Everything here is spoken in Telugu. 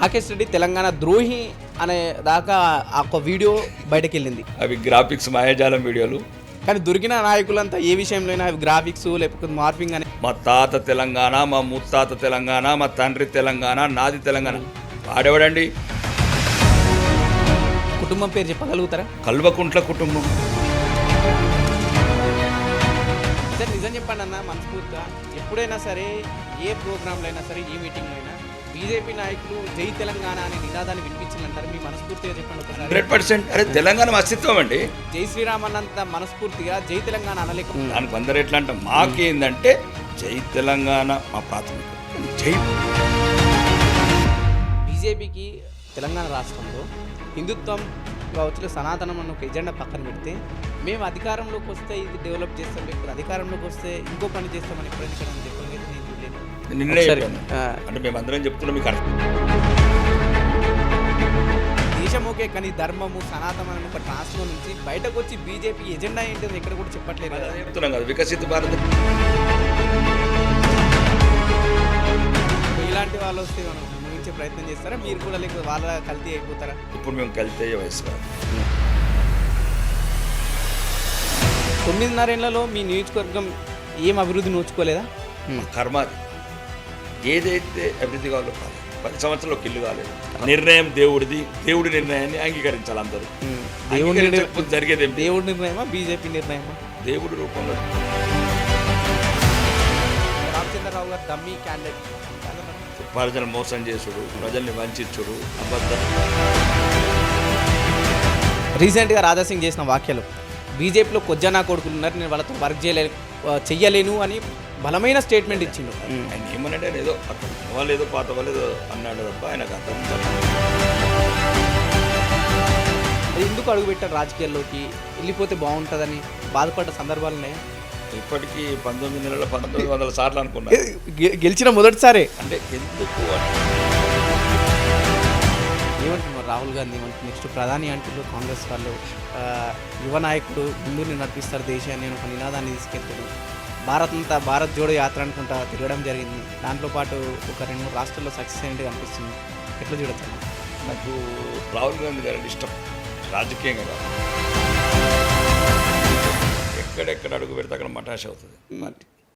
రాకేష్ రెడ్డి తెలంగాణ ద్రోహి అనే దాకా ఒక వీడియో బయటకు వెళ్ళింది. అవి గ్రాఫిక్స్ మాయాజాలం వీడియోలు. కానీ దొరికిన నాయకులంతా ఏ విషయంలో అవి గ్రాఫిక్స్ లేకపోతే మార్పింగ్ అని. మా తాత తెలంగాణ, మా ముత్తాత తెలంగాణ, మా తండ్రి తెలంగాణ, నాది తెలంగాణ. వాడేవాడండి? కుటుంబం పేరు చెప్పగలుగుతారా? కల్వకుంట్ల కుటుంబం. సార్ నిజం చెప్పండి అన్న, మనస్ఫూర్తిగా ఎప్పుడైనా సరే ఏ ప్రోగ్రాంలో అయినా సరే ఏ మీటింగ్లో అయినా బీజేపీ నాయకులు జై తెలంగాణ అనే నినాదాన్ని వినిపించాలంటారు. మీ మనస్ఫూర్తిగా చెప్పండి ఒకసారి. 100%. అరే తెలంగాణ అస్తిత్వం అండి. జై శ్రీరామ్ అన్నంత మనస్ఫూర్తిగా జై తెలంగాణ అనలేక దానికి అందరు ఎట్లా అంటాం, మాకేందంటే జై తెలంగాణ మా ప్రాథమికం. జై బీజేపీకి తెలంగాణ రాష్ట్రంలో హిందుత్వం కావచ్చు, సనాతనం అన్న ఒక ఎజెండా పక్కన పెడితే మేము అధికారంలోకి వస్తే ఇది డెవలప్ చేస్తాం, లేకపోతే అధికారంలోకి వస్తే ఇంకో పని చేస్తామని ప్రకటించడం చెప్పలేదు. అంటే మేము అందరం చెప్తున్నాం మీకు అర్థం. దేశం ఓకే, కానీ ధర్మము సనాతనం అనే ఒక ట్రాన్స్లో నుంచి బయటకు వచ్చి బీజేపీ ఎజెండా ఏంటో ఎక్కడ కూడా చెప్పట్లేదు కదా. చెప్తున్నాం కదా, వికసిత భారత్. ఇలాంటి వాళ్ళు వస్తే మనం ముగించే ప్రయత్నం చేస్తారా మీరు కూడా, లేకపోతే వాళ్ళ కల్తీ అయిపోతారా? ఇప్పుడు మేము కలితే వయసు కాదు. 9.5 ఏళ్లలో మీ నియోజకవర్గం ఏం అభివృద్ధి నోచుకోలేదా? కర్మ ఏదైతే అభివృద్ధి కావాలో 10 సంవత్సరాలకు ఇల్లు కాలేదు. నిర్ణయం దేవుడిది, దేవుడి నిర్ణయాన్ని అంగీకరించాలి అందరూ. జరిగేది దేవుడి నిర్ణయమా బీజేపీ నిర్ణయమా? దేవుడి రూపంలో. రామచంద్రరావు గారు డమ్మీ క్యాండిడేట్, ప్రజలు మోసం చేసుడు, ప్రజల్ని వంచుడు, అబద్ధం. రీసెంట్గా రాజాసింగ్ చేసిన వ్యాఖ్యలు, బీజేపీలో కొజ్జనా కొడుకులు ఉన్నారు, నేను వాళ్ళతో వర్క్ చెయ్యలేను అని బలమైన స్టేట్మెంట్ ఇచ్చిండు. ఆయన ఏమన్నాడు, ఏదో అక్కడ వాళ్ళు ఏదో పాత వాళ్ళు ఏదో అన్నాడు తప్ప ఆయనకు అర్థం. అది ఎందుకు అడుగుపెట్టారు రాజకీయాల్లోకి, వెళ్ళిపోతే బాగుంటుందని బాధపడ్డ సందర్భాలు ఉన్నాయా? ఇప్పటికీ 19 నెలల 1900 సార్లు అనుకున్నా. గెలిచిన మొదటిసారే అంటే ఎందుకు ఏమంటున్నారు రాహుల్ గాంధీ ఏమంటున్నారు, నెక్స్ట్ ప్రధాని అంటున్నారు కాంగ్రెస్ వాళ్ళు, యువ నాయకుడు ముందుని నడిపిస్తారు దేశాన్ని నేను ఒక నినాదాన్ని తీసుకెళ్తాడు. భారత్ జోడో యాత్ర అనుకుంటా తిరగడం జరిగింది. దాంతోపాటు ఒక 2-3 రాష్ట్రాల్లో సక్సెస్ అయినట్టు అనిపిస్తుంది. ఎట్లా చూడొచ్చు? నాకు రాహుల్ గాంధీ గారి ఇష్టం రాజకీయంగా కాదు. ఎక్కడెక్కడ అడుగు పెడితే అక్కడ మటాష్ అవుతుంది.